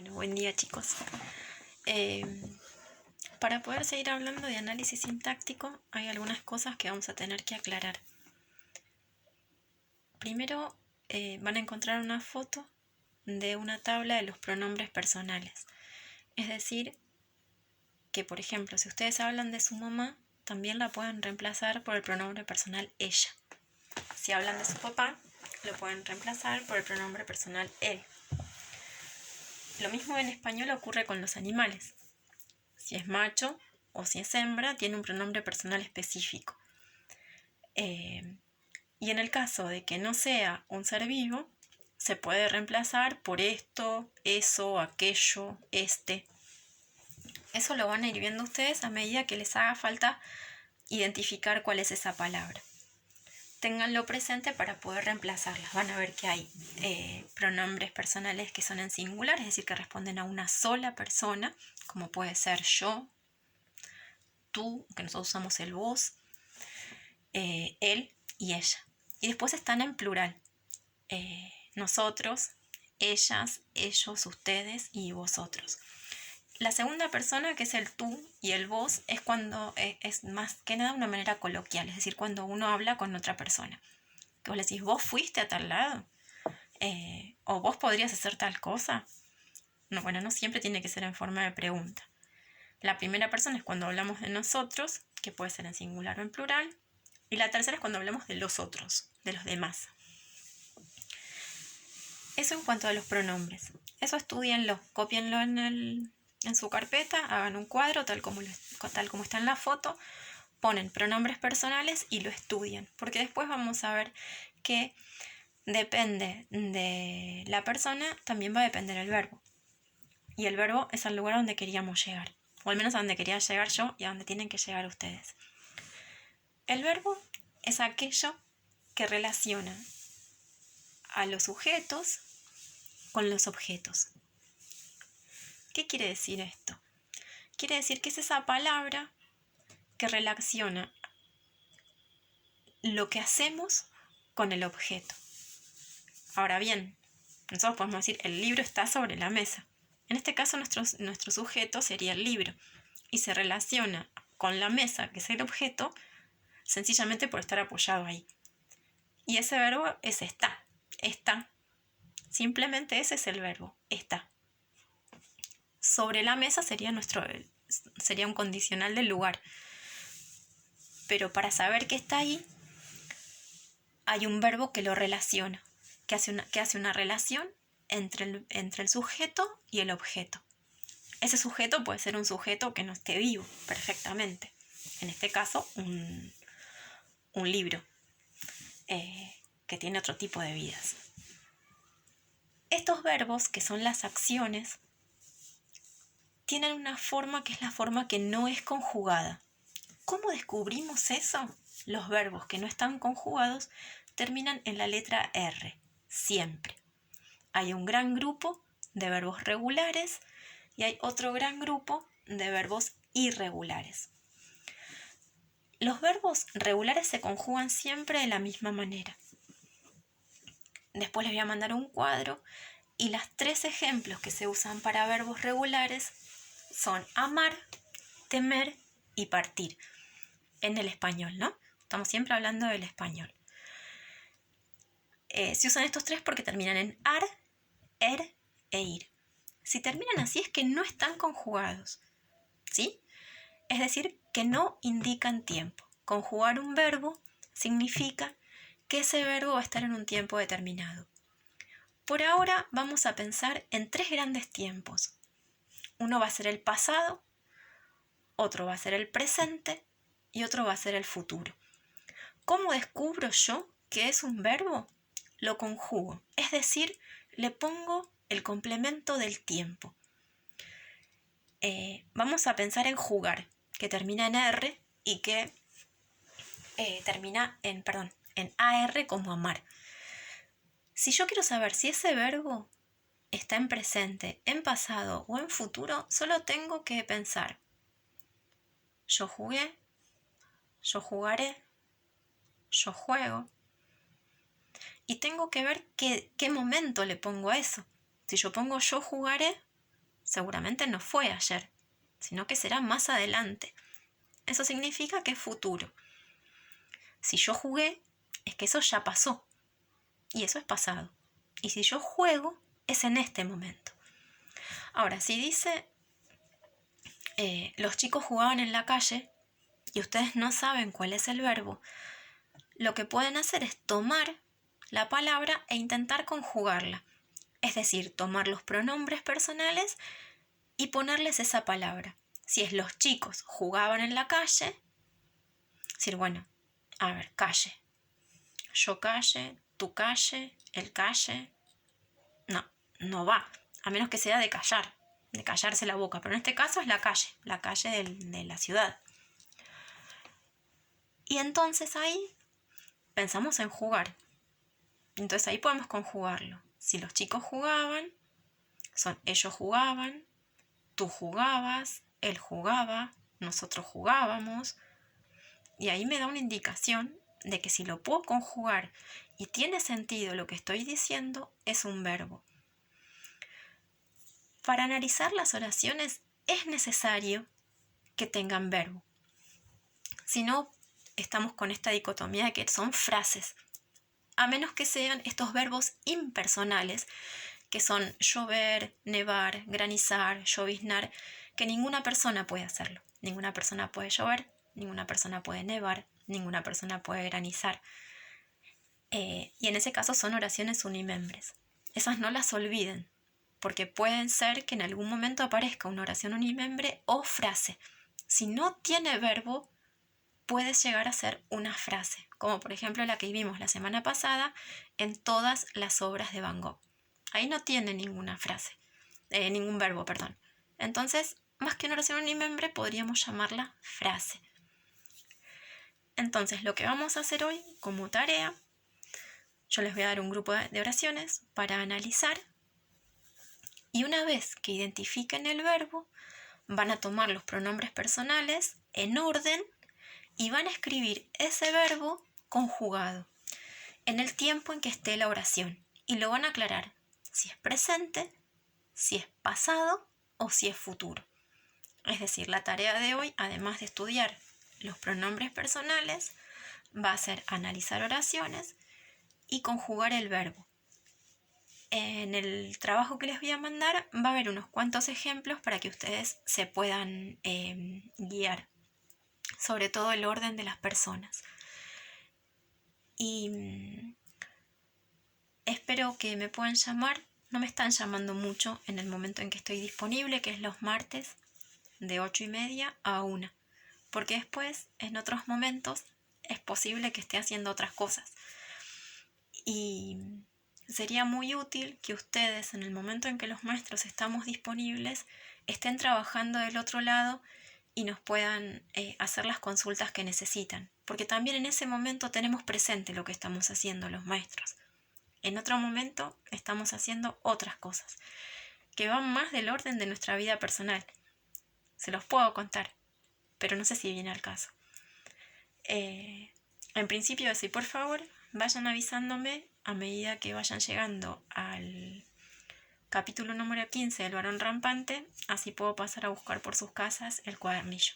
Bueno, buen día chicos. Para poder seguir hablando de análisis sintáctico hay algunas cosas que vamos a tener que aclarar. Primero van a encontrar una foto de una tabla de los pronombres personales. Es decir, que por ejemplo, si ustedes hablan de su mamá, también la pueden reemplazar por el pronombre personal ella. Si hablan de su papá, lo pueden reemplazar por el pronombre personal él. Lo mismo en español ocurre con los animales. Si es macho o si es hembra, tiene un pronombre personal específico. Y en el caso de que no sea un ser vivo, se puede reemplazar por esto, eso, aquello, este. Eso lo van a ir viendo ustedes a medida que les haga falta identificar cuál es esa palabra. Ténganlo presente para poder reemplazarlas. Van a ver que hay pronombres personales que son en singular, es decir, que responden a una sola persona, como puede ser yo, tú, que nosotros usamos el vos, él y ella. Y después están en plural. Nosotros, ellas, ellos, ustedes y vosotros. La segunda persona, que es el tú y el vos, es cuando es más que nada una manera coloquial, es decir, cuando uno habla con otra persona. Que vos le decís, vos fuiste a tal lado, o vos podrías hacer tal cosa. No, bueno, no siempre tiene que ser en forma de pregunta. La primera persona es cuando hablamos de nosotros, que puede ser en singular o en plural. Y la tercera es cuando hablamos de los otros, de los demás. Eso en cuanto a los pronombres. Eso estudienlo, cópienlo en su carpeta, hagan un cuadro tal como está en la foto, ponen pronombres personales y lo estudian. Porque después vamos a ver que depende de la persona, también va a depender el verbo. Y el verbo es al lugar donde queríamos llegar. O al menos a donde quería llegar yo y a donde tienen que llegar ustedes. El verbo es aquello que relaciona a los sujetos con los objetos. ¿Qué quiere decir esto? Quiere decir que es esa palabra que relaciona lo que hacemos con el objeto. Ahora bien, nosotros podemos decir el libro está sobre la mesa. En este caso nuestro sujeto sería el libro y se relaciona con la mesa, que es el objeto, sencillamente por estar apoyado ahí. Y ese verbo es está. Está. Simplemente ese es el verbo, está. Sobre la mesa sería un condicional del lugar. Pero para saber que está ahí, hay un verbo que lo relaciona, que hace una relación entre el sujeto y el objeto. Ese sujeto puede ser un sujeto que no esté vivo perfectamente. En este caso, un libro que tiene otro tipo de vidas. Estos verbos, que son las acciones, tienen una forma que es la forma que no es conjugada. ¿Cómo descubrimos eso? Los verbos que no están conjugados terminan en la letra R, siempre. Hay un gran grupo de verbos regulares y hay otro gran grupo de verbos irregulares. Los verbos regulares se conjugan siempre de la misma manera. Después les voy a mandar un cuadro y los 3 ejemplos que se usan para verbos regulares son amar, temer y partir. En el español, ¿no? Estamos siempre hablando del español. Se usan estos 3 porque terminan en ar, er e ir. Si terminan así es que no están conjugados, ¿sí? Es decir, que no indican tiempo. Conjugar un verbo significa que ese verbo va a estar en un tiempo determinado. Por ahora vamos a pensar en 3 grandes tiempos. Uno va a ser el pasado, otro va a ser el presente y otro va a ser el futuro. ¿Cómo descubro yo que es un verbo? Lo conjugo, es decir, le pongo el complemento del tiempo. Vamos a pensar en jugar, que termina en R y que termina en AR como amar. Si yo quiero saber si ese verbo está en presente, en pasado o en futuro, solo tengo que pensar: yo jugué, yo jugaré, yo juego. Y tengo que ver qué momento le pongo a eso. Si yo pongo yo jugaré, seguramente no fue ayer, sino que será más adelante. Eso significa que es futuro. Si yo jugué, es que eso ya pasó. Y eso es pasado. Y si yo juego, es en este momento. Ahora, si dice, los chicos jugaban en la calle y ustedes no saben cuál es el verbo, lo que pueden hacer es tomar la palabra e intentar conjugarla. Es decir, tomar los pronombres personales y ponerles esa palabra. Si es los chicos jugaban en la calle, decir, bueno, a ver, calle. Yo calle, tú calle, él calle. No va, a menos que sea de callarse la boca. Pero en este caso es la calle de la ciudad. Y entonces ahí pensamos en jugar. Entonces ahí podemos conjugarlo. Si los chicos jugaban, son ellos jugaban, tú jugabas, él jugaba, nosotros jugábamos. Y ahí me da una indicación de que si lo puedo conjugar y tiene sentido lo que estoy diciendo, es un verbo. Para analizar las oraciones es necesario que tengan verbo. Si no, estamos con esta dicotomía de que son frases. A menos que sean estos verbos impersonales, que son llover, nevar, granizar, lloviznar, que ninguna persona puede hacerlo. Ninguna persona puede llover, ninguna persona puede nevar, ninguna persona puede granizar. Y en ese caso son oraciones unimembres. Esas no las olviden, porque pueden ser que en algún momento aparezca una oración unimembre o frase. Si no tiene verbo, puede llegar a ser una frase, como por ejemplo la que vimos la semana pasada en todas las obras de Van Gogh. Ahí no tiene ninguna frase, ningún verbo, perdón. Entonces, más que una oración unimembre, podríamos llamarla frase. Entonces, lo que vamos a hacer hoy como tarea, yo les voy a dar un grupo de oraciones para analizar, y una vez que identifiquen el verbo, van a tomar los pronombres personales en orden y van a escribir ese verbo conjugado en el tiempo en que esté la oración, y lo van a aclarar si es presente, si es pasado o si es futuro. Es decir, la tarea de hoy, además de estudiar los pronombres personales, va a ser analizar oraciones y conjugar el verbo. En el trabajo que les voy a mandar va a haber unos cuantos ejemplos para que ustedes se puedan guiar, sobre todo el orden de las personas. Y espero que me puedan llamar. No me están llamando mucho en el momento en que estoy disponible, que es los martes de 8:30 a 1, porque después, en otros momentos, es posible que esté haciendo otras cosas. Y sería muy útil que ustedes, en el momento en que los maestros estamos disponibles, estén trabajando del otro lado y nos puedan hacer las consultas que necesitan, porque también en ese momento tenemos presente lo que estamos haciendo los maestros. En otro momento estamos haciendo otras cosas que van más del orden de nuestra vida personal. Se los puedo contar, pero no sé si viene al caso. En principio, sí, por favor, vayan avisándome a medida que vayan llegando al capítulo número 15 del varón rampante, así puedo pasar a buscar por sus casas el cuadernillo.